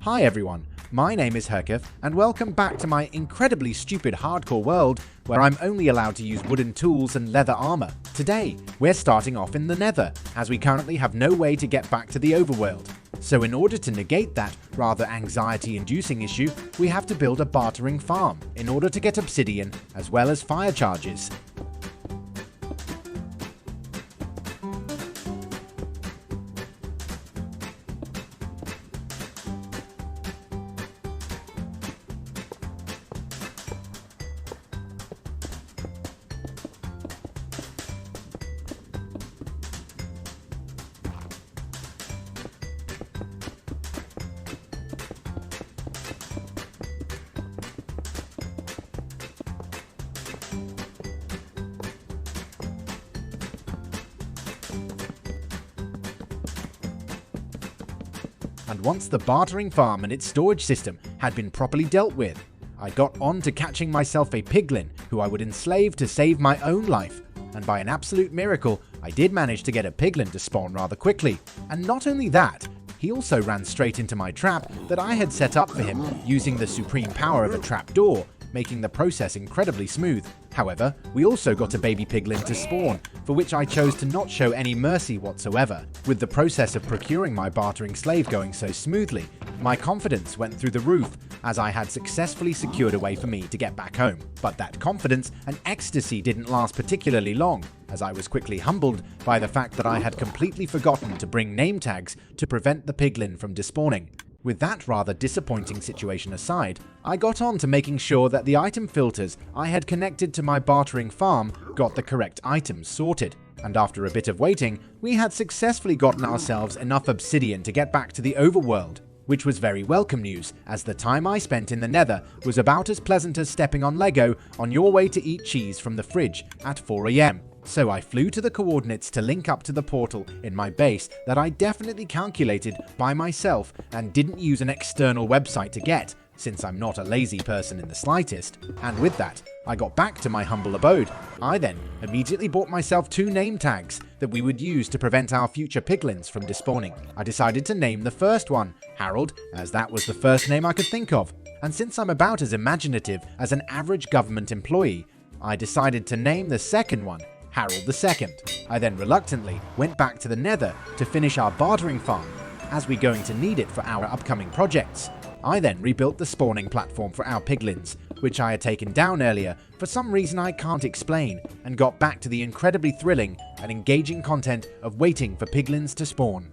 Hi everyone, my name is Herkeph and welcome back to my incredibly stupid hardcore world where I'm only allowed to use wooden tools and leather armor. Today, we're starting off in the Nether, as we currently have no way to get back to the overworld. So in order to negate that rather anxiety-inducing issue, we have to build a bartering farm in order to get obsidian as well as fire charges. And once the bartering farm and its storage system had been properly dealt with, I got on to catching myself a piglin who I would enslave to save my own life, and by an absolute miracle, I did manage to get a piglin to spawn rather quickly. And not only that, he also ran straight into my trap that I had set up for him using the supreme power of a trapdoor, making the process incredibly smooth. However, we also got a baby piglin to spawn, for which I chose to not show any mercy whatsoever. With the process of procuring my bartering slave going so smoothly, my confidence went through the roof as I had successfully secured a way for me to get back home. But that confidence and ecstasy didn't last particularly long, as I was quickly humbled by the fact that I had completely forgotten to bring name tags to prevent the piglin from despawning. With that rather disappointing situation aside, I got on to making sure that the item filters I had connected to my bartering farm got the correct items sorted. And after a bit of waiting, we had successfully gotten ourselves enough obsidian to get back to the overworld, which was very welcome news, as the time I spent in the Nether was about as pleasant as stepping on Lego on your way to eat cheese from the fridge at 4 AM. So I flew to the coordinates to link up to the portal in my base that I definitely calculated by myself and didn't use an external website to get, since I'm not a lazy person in the slightest. And with that, I got back to my humble abode. I then immediately bought myself 2 name tags that we would use to prevent our future piglins from despawning. I decided to name the first one Harold, as that was the first name I could think of. And since I'm about as imaginative as an average government employee, I decided to name the second one Harold II. I then reluctantly went back to the Nether to finish our bartering farm, as we're going to need it for our upcoming projects. I then rebuilt the spawning platform for our piglins, which I had taken down earlier for some reason I can't explain, and got back to the incredibly thrilling and engaging content of waiting for piglins to spawn.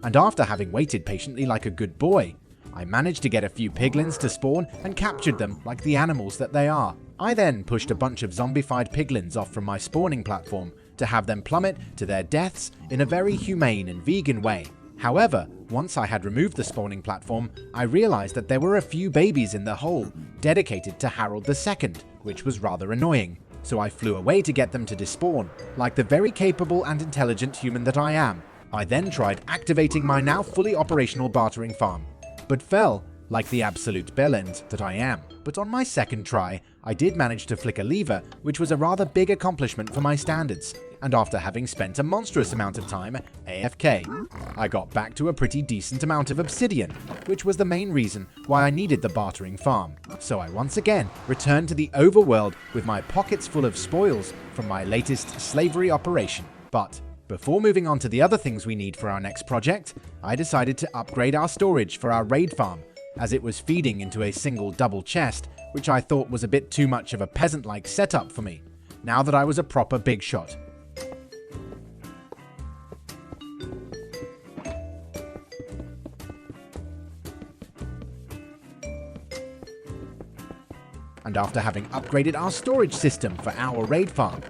And after having waited patiently like a good boy, I managed to get a few piglins to spawn and captured them like the animals that they are. I then pushed a bunch of zombified piglins off from my spawning platform to have them plummet to their deaths in a very humane and vegan way. However, once I had removed the spawning platform, I realized that there were a few babies in the hole dedicated to Harold II, which was rather annoying. So I flew away to get them to despawn, like the very capable and intelligent human that I am. I then tried activating my now fully operational bartering farm, but fell like the absolute bellend that I am. But on my second try, I did manage to flick a lever, which was a rather big accomplishment for my standards, and after having spent a monstrous amount of time AFK, I got back to a pretty decent amount of obsidian, which was the main reason why I needed the bartering farm. So I once again returned to the overworld with my pockets full of spoils from my latest slavery operation. But before moving on to the other things we need for our next project, I decided to upgrade our storage for our raid farm, as it was feeding into a single double chest, which I thought was a bit too much of a peasant-like setup for me, now that I was a proper big shot. And after having upgraded our storage system for our raid farm,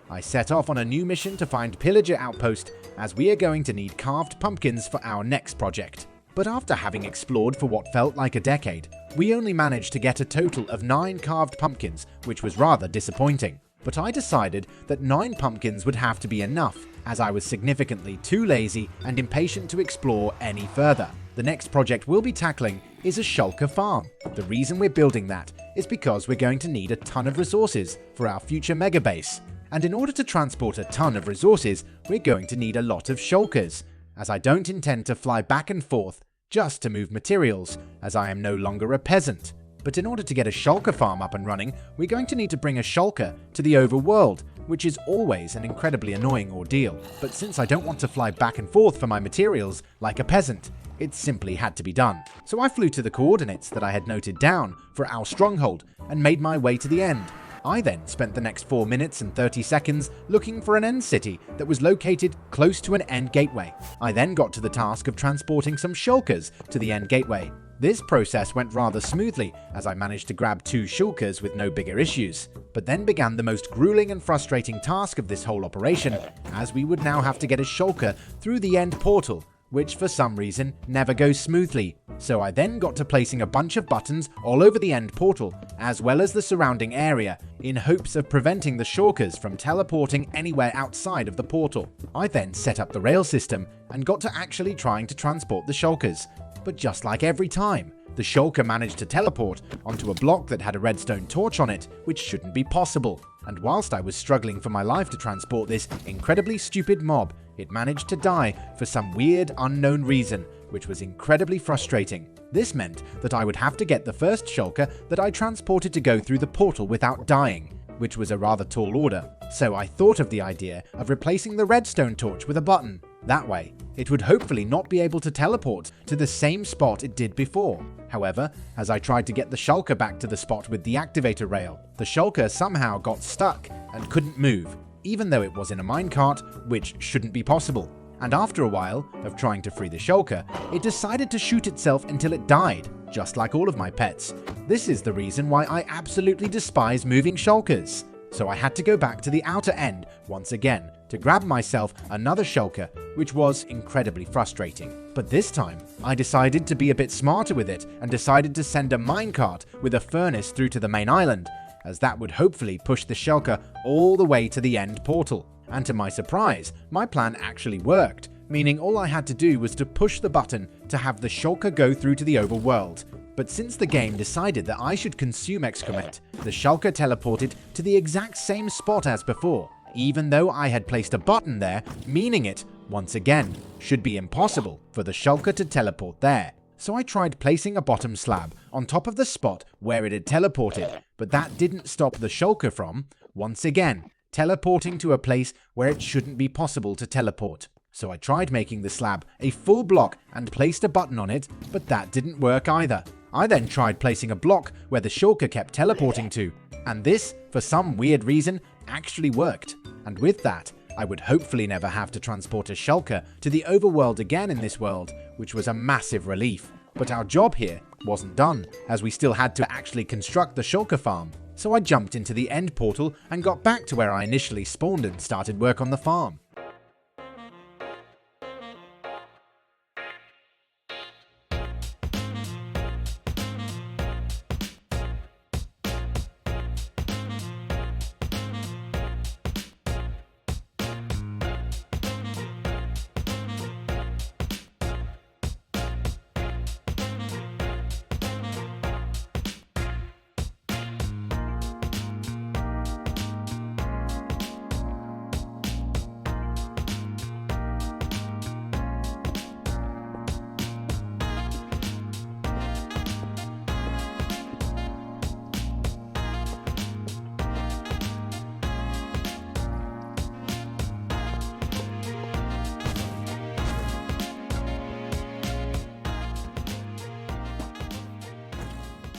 I set off on a new mission to find Pillager Outpost, as we are going to need carved pumpkins for our next project. But after having explored for what felt like a decade, we only managed to get a total of 9 carved pumpkins, which was rather disappointing. But I decided that 9 pumpkins would have to be enough, as I was significantly too lazy and impatient to explore any further. The next project we'll be tackling is a shulker farm. The reason we're building that is because we're going to need a ton of resources for our future mega base, And in order to transport a ton of resources, we're going to need a lot of shulkers, as I don't intend to fly back and forth just to move materials, as I am no longer a peasant. But in order to get a shulker farm up and running, we're going to need to bring a shulker to the overworld, which is always an incredibly annoying ordeal. But since I don't want to fly back and forth for my materials like a peasant, it simply had to be done. So I flew to the coordinates that I had noted down for our stronghold and made my way to the end. I then spent the next 4 minutes and 30 seconds looking for an end city that was located close to an end gateway. I then got to the task of transporting some shulkers to the end gateway. This process went rather smoothly, as I managed to grab 2 shulkers with no bigger issues. But then began the most grueling and frustrating task of this whole operation, as we would now have to get a shulker through the end portal, which for some reason never goes smoothly. So I then got to placing a bunch of buttons all over the end portal, as well as the surrounding area, in hopes of preventing the shulkers from teleporting anywhere outside of the portal. I then set up the rail system and got to actually trying to transport the shulkers. But just like every time, the shulker managed to teleport onto a block that had a redstone torch on it, which shouldn't be possible. And whilst I was struggling for my life to transport this incredibly stupid mob, it managed to die for some weird unknown reason, which was incredibly frustrating. This meant that I would have to get the first shulker that I transported to go through the portal without dying, which was a rather tall order. So I thought of the idea of replacing the redstone torch with a button. That way, it would hopefully not be able to teleport to the same spot it did before. However, as I tried to get the shulker back to the spot with the activator rail, the shulker somehow got stuck and couldn't move, even though it was in a minecart, which shouldn't be possible. And after a while of trying to free the shulker, it decided to shoot itself until it died, just like all of my pets. This is the reason why I absolutely despise moving shulkers. So I had to go back to the outer end once again to grab myself another shulker, which was incredibly frustrating. But this time, I decided to be a bit smarter with it and decided to send a minecart with a furnace through to the main island, as that would hopefully push the shulker all the way to the end portal. And to my surprise, my plan actually worked, meaning all I had to do was to push the button to have the shulker go through to the overworld. But since the game decided that I should consume excrement, the shulker teleported to the exact same spot as before, even though I had placed a button there, meaning it, once again, should be impossible for the shulker to teleport there. So I tried placing a bottom slab on top of the spot where it had teleported, but that didn't stop the shulker from, once again, teleporting to a place where it shouldn't be possible to teleport. So I tried making the slab a full block and placed a button on it, but that didn't work either. I then tried placing a block where the shulker kept teleporting to, and this, for some weird reason, actually worked. And with that, I would hopefully never have to transport a shulker to the overworld again in this world, which was a massive relief. But our job here wasn't done, as we still had to actually construct the shulker farm. So I jumped into the end portal and got back to where I initially spawned and started work on the farm.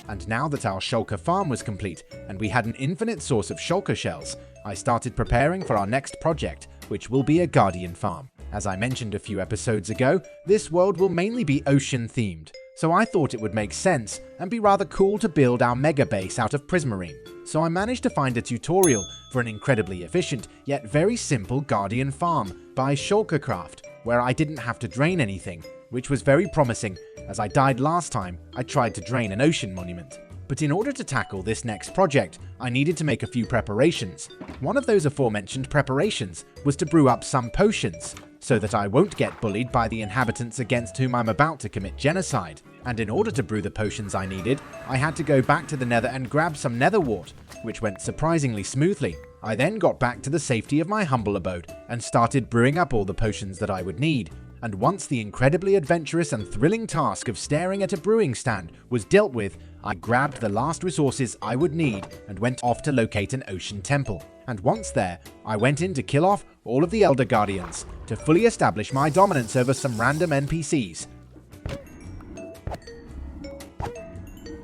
And now that our shulker farm was complete and we had an infinite source of shulker shells, I started preparing for our next project, which will be a guardian farm. As I mentioned a few episodes ago, this world will mainly be ocean themed, so I thought it would make sense and be rather cool to build our mega base out of prismarine. So I managed to find a tutorial for an incredibly efficient yet very simple guardian farm by Shulkercraft, where I didn't have to drain anything, which was very promising, as I died last time I tried to drain an ocean monument. But in order to tackle this next project, I needed to make a few preparations. One of those aforementioned preparations was to brew up some potions, so that I won't get bullied by the inhabitants against whom I'm about to commit genocide. And in order to brew the potions I needed, I had to go back to the nether and grab some nether wart, which went surprisingly smoothly. I then got back to the safety of my humble abode and started brewing up all the potions that I would need, and once the incredibly adventurous and thrilling task of staring at a brewing stand was dealt with, I grabbed the last resources I would need and went off to locate an ocean temple. And once there, I went in to kill off all of the Elder Guardians to fully establish my dominance over some random NPCs.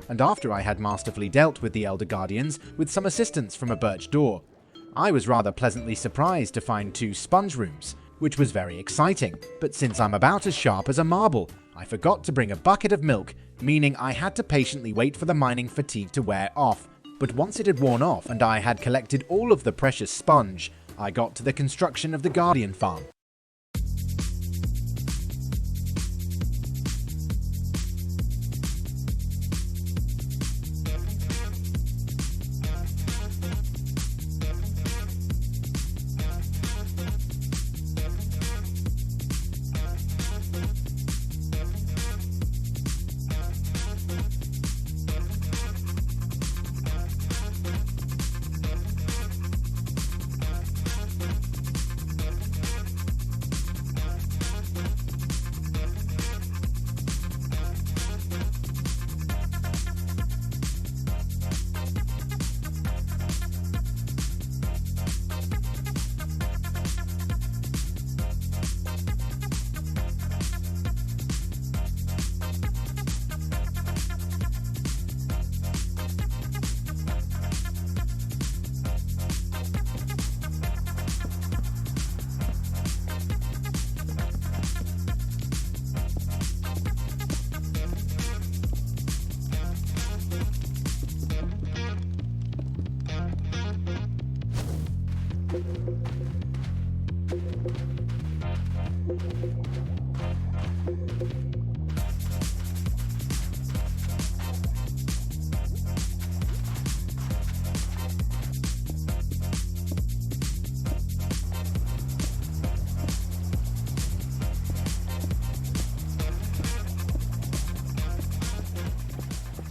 And after I had masterfully dealt with the Elder Guardians with some assistance from a birch door, I was rather pleasantly surprised to find 2 sponge rooms, which was very exciting, but since I'm about as sharp as a marble, I forgot to bring a bucket of milk, meaning I had to patiently wait for the mining fatigue to wear off. But once it had worn off and I had collected all of the precious sponge, I got to the construction of the Guardian farm.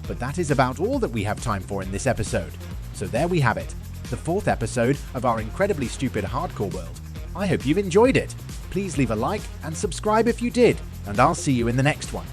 But that is about all that we have time for in this episode. So there we have it, the 4th episode of our incredibly stupid hardcore world. I hope you've enjoyed it. Please leave a like and subscribe if you did, and I'll see you in the next one.